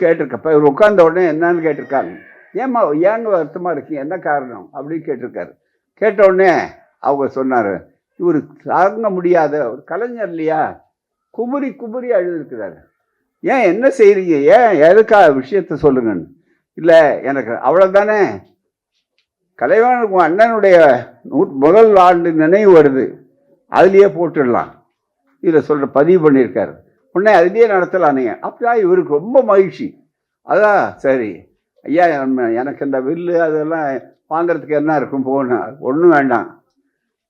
கேட்டிருக்கப்ப இவர் உட்கார்ந்த உடனே என்னன்னு கேட்டிருக்காங்க. ஏங்க வருத்தமாக இருக்கீங்க, என்ன காரணம் அப்படின்னு கேட்டிருக்காரு. கேட்ட உடனே அவங்க சொன்னார், இவர் தாங்க முடியாத ஒரு கலைஞர் இல்லையா, குமுறி குமுறி அழுதுருக்கிறாரு. ஏன் என்ன செய்கிறீங்க, ஏன் எதுக்காக விஷயத்த சொல்லுங்கன்னு. இல்லை எனக்கு அவ்வளோதானே, கலைவாணர் உங்கள் அண்ணனுடைய முதல் ஆண்டு நினைவு வருது, அதுலேயே போட்டுடலாம் இதில் சொல்கிற பதிவு பண்ணியிருக்காரு. உடனே அதுலேயே நடத்தலாம் நீங்கள். அப்படியா இவருக்கு ரொம்ப மகிழ்ச்சி. அதான் சரி ஐயா, எனக்கு இந்த வில்லு அதெல்லாம் வாங்கிறதுக்கு என்ன இருக்கும், போகணும் ஒன்றும் வேண்டாம்,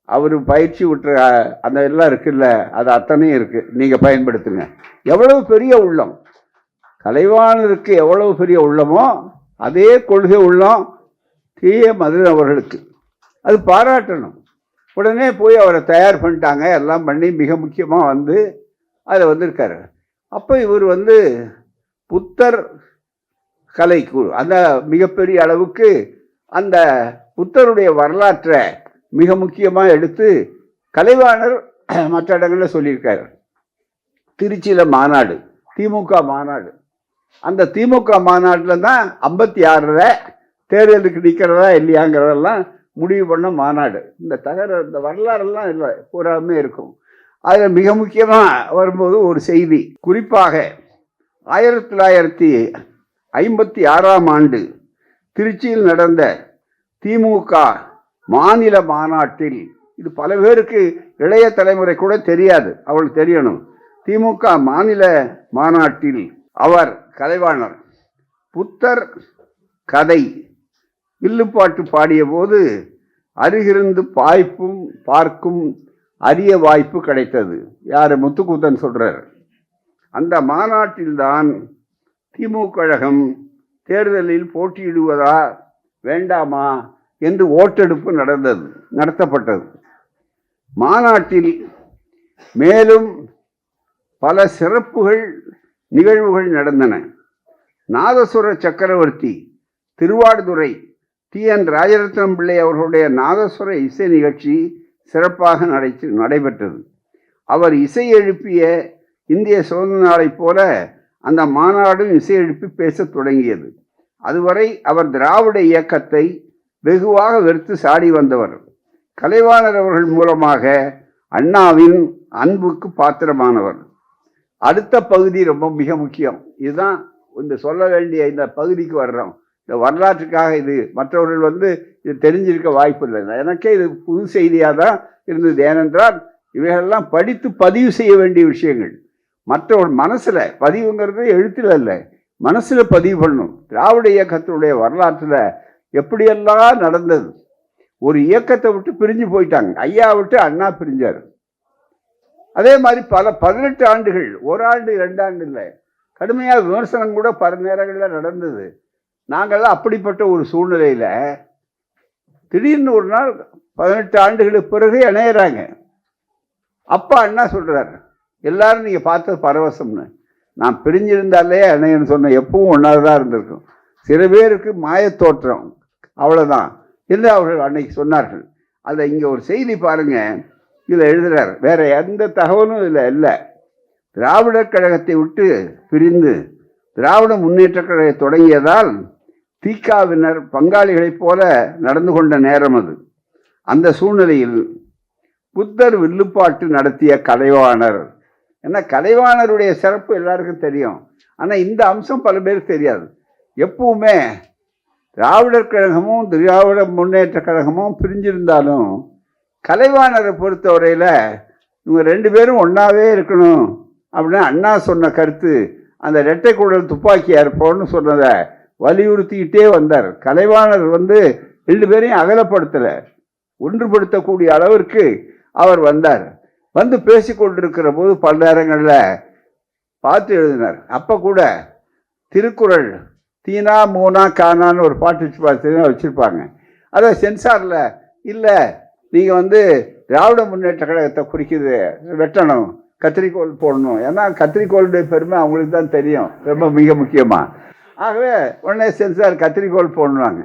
அவர் பயிற்சி விட்டுற அந்த எல்லாம் இருக்குல்ல, அது அத்தனையும் இருக்குது, நீங்கள் பயன்படுத்துங்க. எவ்வளவு பெரிய உள்ளம் கலைவாணருக்கு, எவ்வளவு பெரிய உள்ளமோ அதே கொள்கை உள்ளம் தீய மதுரை அவர்களுக்கு, அது பாராட்டணும். உடனே போய் அவரை தயார் பண்ணிட்டாங்க, எல்லாம் பண்ணி மிக முக்கியமாக வந்து அதில் வந்திருக்காரு. அப்போ இவர் வந்து புத்தர் கலைக்கு அந்த மிகப்பெரிய அளவுக்கு அந்த புத்தருடைய வரலாற்றை மிக முக்கியமாக எடுத்து கலைவாணர் மற்ற இடங்களில் சொல்லியிருக்காரு. திருச்சியில் மாநாடு, திமுக மாநாடு, அந்த திமுக மாநாட்டில் தான் 56ல் தேர்தலுக்கு நிற்கிறதா இல்லையாங்கிறதெல்லாம் முடிவு பண்ண மாநாடு. இந்த வரலாறெல்லாம் இல்லை, பூராமே இருக்கும். அதில் மிக முக்கியமாக வரும்போது ஒரு செய்தி, குறிப்பாக 1956ஆம் ஆண்டு திருச்சியில் நடந்த திமுக மாநில மாநாட்டில், இது பல பேருக்கு இளைய தலைமுறை கூட தெரியாது, அவளுக்கு தெரியணும். திமுக மாநில மாநாட்டில் அவர் கலைவாணர் புத்தர் கதை வில்லுப்பாட்டு பாடிய போது அருகிருந்து பார்க்கும் அரிய வாய்ப்பு கிடைத்தது. யார்? முத்துக்கூத்தன் சொல்றார். அந்த மாநாட்டில்தான் திமுக கழகம் தேர்தலில் போட்டியிடுவதா வேண்டாமா என்று ஓட்டெடுப்பு நடத்தப்பட்டது. மாநாட்டில் மேலும் பல சிறப்புகள் நிகழ்வுகள் நடந்தன. நாதசுர சக்கரவர்த்தி திருவாடுதுறை TN ராஜரத்னம் பிள்ளை அவர்களுடைய நாதசுர இசை நிகழ்ச்சி சிறப்பாக நடைபெற்றது. அவர் இசை எழுப்பிய இந்திய சுதந்திர நாளைப் போல அந்த மாநாடும் இசை எழுப்பி பேசத் தொடங்கியது. அதுவரை அவர் திராவிட இயக்கத்தை வெகுவாக வெறுத்து சாடி வந்தவர். கலைவாணர் அவர்கள் மூலமாக அண்ணாவின் அன்புக்கு பாத்திரமானவர். அடுத்த பகுதி ரொம்ப மிக முக்கியம். இதுதான் இந்த சொல்ல வேண்டிய இந்த பகுதிக்கு வர்றோம். இந்த வரலாற்றுக்காக இது மற்றவர்கள் வந்து இது தெரிஞ்சிருக்க வாய்ப்பு இல்லை. எனக்கே இது புது செய்தியாக தான் இருந்தது. ஏனென்றால் இவைகளெல்லாம் படித்து பதிவு செய்ய வேண்டிய விஷயங்கள். மற்றவர்கள் மனசில் பதிவுங்கிறது எழுத்தில் அல்ல, மனசில் பதிவு பண்ணணும். திராவிட இயக்கத்தினுடைய வரலாற்றில் எப்படியெல்லாம் நடந்தது. ஒரு இயக்கத்தை விட்டு பிரிஞ்சு போயிட்டாங்க. ஐயா விட்டு அண்ணா பிரிஞ்சார். அதே மாதிரி 18 ஆண்டுகள், ஒரு ஆண்டு 2 ஆண்டு இல்லை, கடுமையாக விமர்சனம் கூட பல நேரங்களில் நடந்தது. நாங்கள்லாம் அப்படிப்பட்ட ஒரு சூழ்நிலையில் திடீர்னு ஒரு நாள் 18 ஆண்டுகளுக்கு பிறகு இணையிறாங்க. அப்பா அண்ணா சொல்கிறார், எல்லாரும் நீங்கள் பார்த்தது பரவசம்னு. நான் பிரிஞ்சிருந்தாலே இணையன்னு சொன்னேன், எப்பவும் ஒன்றாக தான் இருந்திருக்கும். சில பேருக்கு மாயத்தோற்றம், அவ்வளோதான் என்று அவர்கள் அன்னைக்கு சொன்னார்கள். அதை இங்கே ஒரு செய்தி பாருங்கள், இதில் எழுதுகிறார். வேற எந்த தகவலும் இதில் இல்லை. திராவிடர் கழகத்தை விட்டு பிரிந்து திராவிட முன்னேற்ற கழகம் தொடங்கியதால் திகாவினர் பங்காளிகளைப் போல நடந்து கொண்ட நேரம் அது. அந்த சூழ்நிலையில் புத்தர் வில்லுப்பாட்டு நடத்திய கலைவாணர், ஏன்னா கலைவாணருடைய சிறப்பு எல்லாருக்கும் தெரியும், ஆனால் இந்த அம்சம் பல பேருக்கு தெரியாது. எப்பவுமே திராவிடர் கழகமும் திராவிட முன்னேற்ற கழகமும் பிரிஞ்சிருந்தாலும் கலைவாணரை பொறுத்தவரையில் இவங்க 2 பேரும் ஒன்றாவே இருக்கணும் அப்படின்னு அண்ணா சொன்ன கருத்து, அந்த இரட்டை குழல் துப்பாக்கியார் போன்னு சொன்னதை வலியுறுத்திக்கிட்டே வந்தார். கலைவாணர் வந்து 2 பேரையும் அகலப்படுத்தலை, ஒன்றுபடுத்தக்கூடிய அளவிற்கு அவர் வந்தார். வந்து பேசி கொண்டிருக்கிற போது பல நேரங்களில் பார்த்து எழுதினார். அப்போ கூட திருக்குறள் தீனா மூனா கானான்னு ஒரு பாட்டு வச்சுருப்பாங்க. அதை சென்சாரில் இல்லை, நீங்கள் வந்து திராவிட முன்னேற்ற கழகத்தை குறிக்குது, வெட்டணும், கத்திரிக்கோள் போடணும். ஏன்னா கத்திரிக்கோளுடைய பெருமை அவங்களுக்கு தான் தெரியும், ரொம்ப மிக முக்கியமாக. ஆகவே உடனே சென்சார் கத்திரிக்கோள் போடணுவாங்க.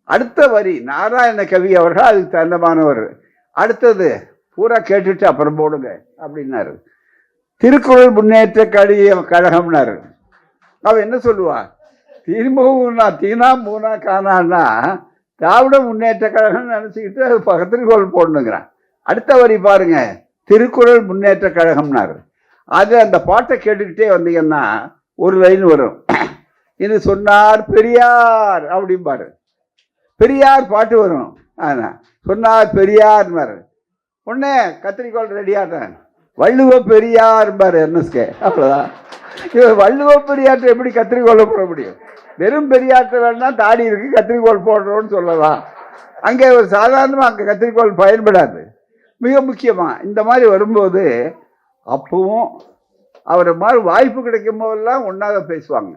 அடுத்த வரி நாராயண கவி அவர்கள் அதுக்கு தகுந்தமானவர். அடுத்தது பூரா கேட்டுட்டு அப்புறம் போடுங்க அப்படின்னாரு. திருக்குறள் முன்னேற்ற கழகம்னாரு. அவன் என்ன சொல்லுவா, திரும்பவும்னா தீனா மூனா காணான்னா திராவிட முன்னேற்ற கழகம்னு நினச்சிக்கிட்டு அது கத்திரிக்கோள் போடணுங்கிறான். அடுத்த வரி பாருங்க, திருக்குறள் முன்னேற்ற கழகம்னாரு. அது அந்த பாட்டை கேட்டுக்கிட்டே வந்தீங்கன்னா ஒரு லைன் வரும், இது சொன்னார் பெரியார் அப்படிம்பாரு. பெரியார் பாட்டு வரும், ஆனால் சொன்னார் பெரியார்மாரு. உடனே கத்திரிக்கோள் ரெடியாட்டான், வள்ளுவ பெரியார்பாரு NSK. அவ்வளோதான். இவர் வள்ளுவ பெரியாற்றை எப்படி கத்திரிக்கோளை போட முடியும்? வெறும் பெரியாற்ற வேணா தாடி இருக்கு, கத்திரிக்கோள் போடுறோன்னு சொல்லலாம். அங்கே ஒரு சாதாரணமாக அங்கே கத்திரிக்கோள் பயன்படாது. மிக முக்கியமாக இந்த மாதிரி வரும்போது அப்பவும் அவர் மாதிரி வாய்ப்பு கிடைக்கும் போதெல்லாம் ஒன்றாக பேசுவாங்க.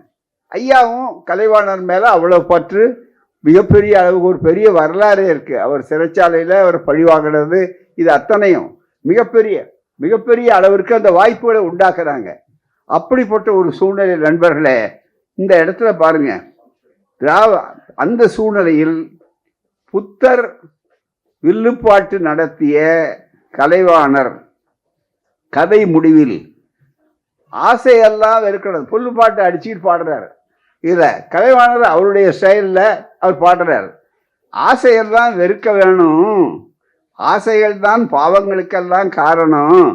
ஐயாவும் கலைவாணர் மேலே அவ்வளோ பற்று, மிகப்பெரிய அளவுக்கு ஒரு பெரிய வரலாறே இருக்குது. அவர் சிறைச்சாலையில் அவர் பழிவாங்கினது, இது அத்தனையும் மிகப்பெரிய மிகப்பெரிய அளவிற்கு அந்த வாய்ப்புகளை உண்டாக்குறாங்க. அப்படிப்பட்ட ஒரு சூழ்நிலை நண்பர்களே, இந்த இடத்துல பாருங்க, அந்த சூழ்நிலையில் புத்தர் வில்லுப்பாட்டு நடத்திய கலைவாணர் கதை முடிவில் ஆசையெல்லாம் வெறுக்கிறது. புல்லுப்பாட்டு அடிச்சுட்டு பாடுறாரு. இதில் கலைவாணர் அவருடைய ஸ்டைலில் அவர் பாடுறாரு. ஆசையெல்லாம் வெறுக்க வேணும், ஆசைகள் தான் பாவங்களுக்கெல்லாம் காரணம்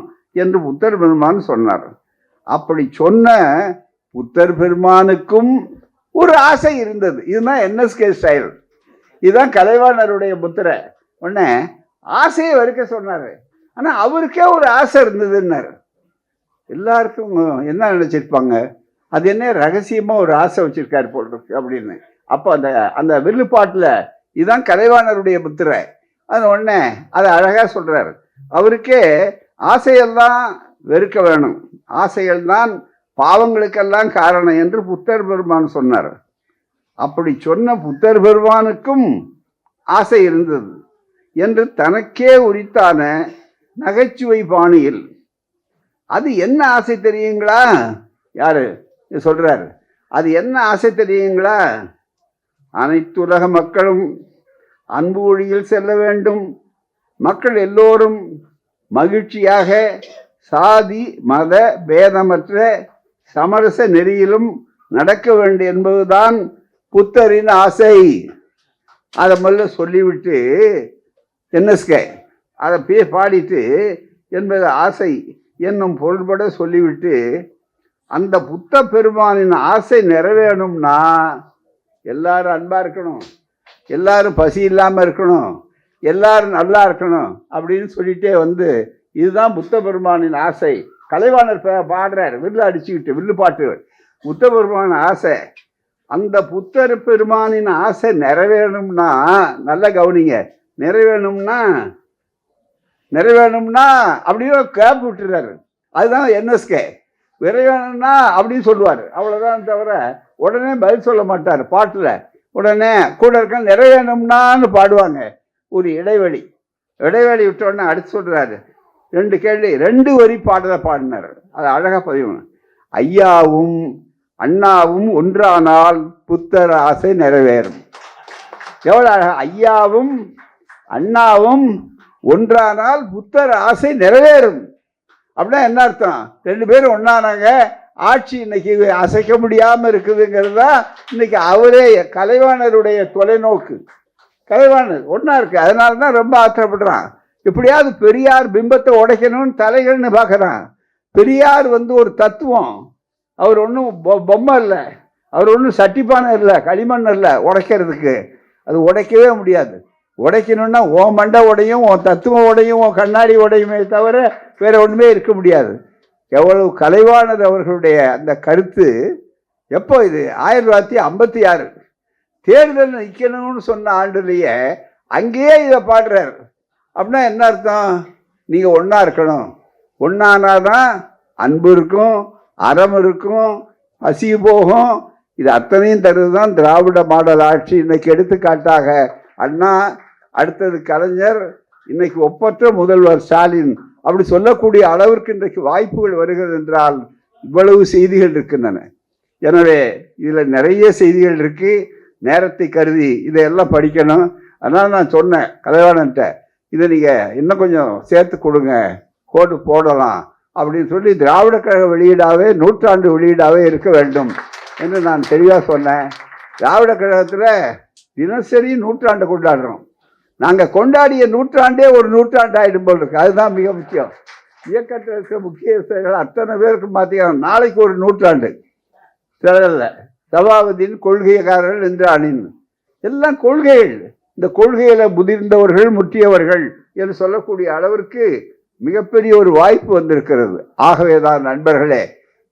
என்று புத்தர் பெருமான் சொன்னார். அப்படி சொன்ன புத்தர் பெருமானுக்கும் ஒரு ஆசை இருந்தது. இதுதான் என்எஸ்கே ஸ்டைல், இதுதான் கலைவாணருடைய புத்தரை. உடனே ஆசையை வெறுக்க சொன்னார். ஆனால் அவருக்கே ஒரு ஆசை இருந்ததுன்னாரு. எல்லாருக்கும் என்ன நினச்சிருப்பாங்க, அது என்ன ரகசியமாக ஒரு ஆசை வச்சிருக்காரு போல் இருக்கு அப்படின்னு. அப்போ அந்த அந்த வில்லுப்பாட்டில் இதுதான் கலைவாணருடைய புத்திரை. அது உடனே அதை அழகாக சொல்கிறாரு. அவருக்கே ஆசையெல்லாம் வெறுக்க வேணும், ஆசைகள் தான் பாவங்களுக்கெல்லாம் காரணம் என்று புத்தர் பெருமான் சொன்னார். அப்படி சொன்ன புத்தர் பெருமானுக்கும் ஆசை இருந்தது என்று தனக்கே உரித்தான நகைச்சுவை பாணியில், அது என்ன ஆசை தெரியுங்களா, யாரு சொல்றாரு, அது என்ன ஆசை தெரியுங்களா, அனைத்துலக மக்களும் அன்பு வழியில் செல்ல வேண்டும், மக்கள் எல்லோரும் மகிழ்ச்சியாக சாதி மத பேதமற்ற சமரச நெறியிலும் நடக்க வேண்டும் என்பதுதான் புத்தரின் ஆசை. அதை முதல்ல சொல்லிவிட்டு என்எஸ்கே அதை பாடிட்டு என்பது ஆசை என்னும் பொருள்பட சொல்லிவிட்டு, அந்த புத்த பெருமானின் ஆசை நிறைவேணும்னா எல்லாரும் அன்பா இருக்கணும், எல்லாரும் பசி இல்லாமல் இருக்கணும், எல்லாரும் நல்லா இருக்கணும் அப்படின்னு சொல்லிட்டே வந்து, இதுதான் புத்த பெருமானின் ஆசை. கலைவாணர் பாடுறார் வில்லு அடிச்சுக்கிட்டு, வில்லு பாட்டு, புத்த பெருமானின் ஆசை. அந்த புத்தர் பெருமானின் ஆசை நிறைவேணும்னா, நல்ல கவனிங்க, நிறைவேணும்னா அப்படின்னு கேப் விட்டுறாரு. அதுதான் என்எஸ்கே. விரைவேணும்னா அப்படின்னு சொல்லுவார், அவ்வளோதான் தவிர உடனே பதில் சொல்ல மாட்டார் பாட்டில். உடனே கூட இருக்க நிறைவேணும்னான்னு பாடுவாங்க. ஒரு இடைவெளி விட்டோடனே அடுத்து சொல்கிறாரு, 2 கேள்வி 2 வரி பாடலை பாடினார். அது அழகாக பதிவு. ஐயாவும் அண்ணாவும் ஒன்றானால் புத்தர் ஆசை நிறைவேறும். எவ்வளோ அழகா, ஐயாவும் அண்ணாவும் ஒன்றானால் புத்தர் ஆசை நிறைவேறும். அப்படின்னா என்ன அர்த்தம், 2 பேரும் ஒன்றானாங்க, ஆட்சி இன்னைக்கு அசைக்க முடியாமல் இருக்குதுங்கிறது தான் இன்னைக்கு அவரே கலைவாணருடைய தொலைநோக்கு. கலைவாணர் ஒன்றா இருக்கு, அதனால தான் ரொம்ப ஆத்திரப்படுறான். எப்படியாவது பெரியார் பிம்பத்தை உடைக்கணும்னு தலைகள்னு பார்க்குறான். பெரியார் ஒரு தத்துவம், அவர் ஒன்றும் பொம்மை இல்லை, அவர் ஒன்றும் சட்டிப்பானை இல்லை, களிமண் இல்லை உடைக்கிறதுக்கு. அது உடைக்கவே முடியாது. உடைக்கணும்னா உன் மண்டை உடையும், உன் தத்துவம் உடையும், உன் கண்ணாடி உடையுமே தவிர வேற ஒன்றுமே இருக்க முடியாது. எவ்வளவு கலைவாணர் அவர்களுடைய அந்த கருத்து. எப்போ இது 1956 தேர்தல் நிற்கணும்னு சொன்ன ஆண்டுலேயே அங்கேயே இதை பாடுறார். அப்படின்னா என்ன அர்த்தம், நீங்கள் ஒன்றா இருக்கணும், ஒன்றானாதான் அன்பு இருக்கும், அறம் இருக்கும், பசி போகும். இது அத்தனையும் தருவது தான் திராவிட மாடல் ஆட்சி. இன்னைக்கு எடுத்துக்காட்டாக அண்ணா, அடுத்தது கலைஞர், இன்னைக்கு ஒப்பற்ற முதல்வர் ஸ்டாலின், அப்படி சொல்லக்கூடிய அளவிற்கு இன்றைக்கு வாய்ப்புகள் வருகிறது என்றால் இவ்வளவு செய்திகள் இருக்கின்றன. எனவே இதில் நிறைய செய்திகள் இருக்கு. நேரத்தை கருதி இதையெல்லாம் படிக்கணும். அதனால் நான் சொன்னேன் கலைவாணன்ட்ட, இதை நீங்கள் இன்னும் கொஞ்சம் சேர்த்து கொடுங்க, கோடு போடலாம் அப்படின்னு சொல்லி திராவிட கழக வெளியீடாகவே, நூற்றாண்டு வெளியீடாகவே இருக்க வேண்டும் என்று நான் தெளிவாக சொன்னேன். திராவிட கழகத்தில் தினசரி நூற்றாண்டு கொண்டாடுறோம். நாங்கள் கொண்டாடிய நூற்றாண்டே ஒரு நூற்றாண்டு ஆகிடும் போல் இருக்கு. அதுதான் மிக முக்கியம். இயக்கத்தில் இருக்கிற முக்கியஸ்தர்கள் அத்தனை பேருக்கு பார்த்தீங்கன்னா நாளைக்கு ஒரு நூற்றாண்டு. சிலரில் சபாபதியின் கொள்கைக்காரர்கள் என்று அணிந்து எல்லாம் கொள்கைகள். இந்த கொள்கையில முதிர்ந்தவர்கள், முற்றியவர்கள் என்று சொல்லக்கூடிய அளவிற்கு மிகப்பெரிய ஒரு வாய்ப்பு வந்திருக்கிறது. ஆகவேதான் நண்பர்களே,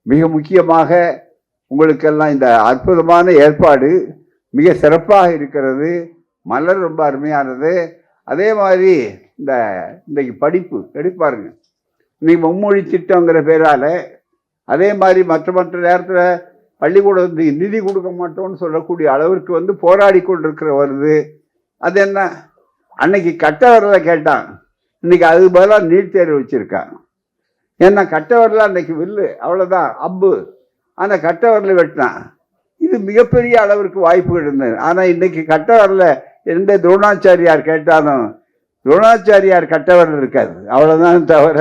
மிக முக்கியமாக உங்களுக்கெல்லாம் இந்த அற்புதமான ஏற்பாடு மிக சிறப்பாக இருக்கிறது. மலர் ரொம்ப அருமையானது. அதே மாதிரி இன்றைக்கு படிப்பு எடுப்பாருங்க, இன்னைக்கு மும்மொழி திட்டங்கிற பேரால், அதே மாதிரி மற்ற நேரத்தில் பள்ளிக்கூடத்துக்கு நிதி கொடுக்க மாட்டோம்னு சொல்லக்கூடிய அளவிற்கு வந்து போராடி கொண்டிருக்கிற வருது. அது என்ன, அன்னைக்கு கட்ட வரல கேட்டான், இன்னைக்கு அது பதிலாக நீட் தேர்வு வச்சிருக்கான். ஏன்னா கட்ட வரல அன்னைக்கு வில்லு, அவ்வளோதான் அம்பு, அந்த கட்ட வரல வெட்டினான். இது மிகப்பெரிய அளவிற்கு வாய்ப்புகள் இருந்தது. ஆனால் இன்னைக்கு கட்ட வரல எந்த துரோணாச்சாரியார் கேட்டாலும் துரோணாச்சாரியார் கட்டவரல் இருக்காது, அவ்வளோதான் தவிர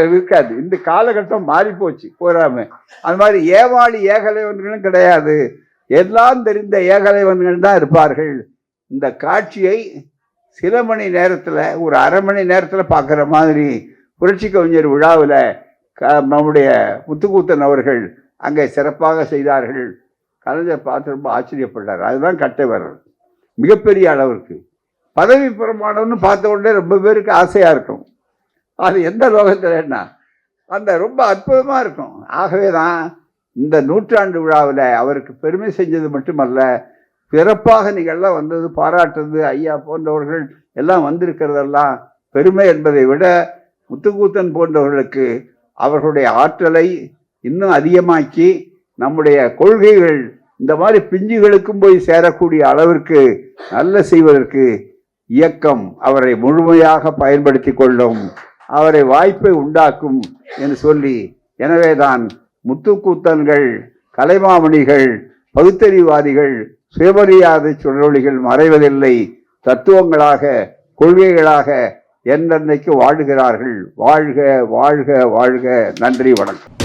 இருக்காது. இந்த காலகட்டம் மாறி போச்சு போறாம. அது மாதிரி ஏவாளி ஏகலைவன்களும் கிடையாது, எல்லாம் தெரிந்த ஏகலைவன்கள் தான் இருப்பார்கள். இந்த காட்சியை சில மணி நேரத்தில், ஒரு அரை மணி நேரத்தில் பார்க்குற மாதிரி புரட்சி கவிஞர் விழாவில் நம்முடைய முத்துக்கூத்தன் அவர்கள் அங்கே சிறப்பாக செய்தார்கள். கலைஞர் பார்த்து ரொம்ப ஆச்சரியப்பட்டார். அதுதான் கட்டவரல். மிகப்பெரிய அளவிற்கு பதவி பிரமாணம்னு பார்த்த உடனே ரொம்ப பேருக்கு ஆசையாக இருக்கும். அது எந்த லோகத்தில் அந்த ரொம்ப அற்புதமாக இருக்கும். ஆகவே தான் இந்த நூற்றாண்டு விழாவில் அவருக்கு பெருமை செஞ்சது மட்டுமல்ல, சிறப்பாக நீங்கள்லாம் வந்தது, பாராட்டுறது, ஐயா போன்றவர்கள் எல்லாம் வந்திருக்கிறதெல்லாம் பெருமை என்பதை விட முத்துக்கூத்தன் போன்றவர்களுக்கு அவர்களுடைய ஆற்றலை இன்னும் அதிகமாக்கி நம்முடைய கொள்கைகள் இந்த மாதிரி பிஞ்சுகளுக்கும் போய் சேரக்கூடிய அளவிற்கு நல்ல செய்வதற்கு இயக்கம் அவரை முழுமையாக பயன்படுத்தி கொள்ளும், அவரை வாய்ப்பை உண்டாக்கும் என்று சொல்லி, எனவேதான் முத்துக்கூத்தன்கள், கலைமாமணிகள், பகுத்தறிவாதிகள், சுயமரியாதை சுழலிகள் மறைவதில்லை, தத்துவங்களாக கொள்கைகளாக என்றென்னைக்கு வாழுகிறார்கள். வாழ்க வாழ்க வாழ்க. நன்றி, வணக்கம்.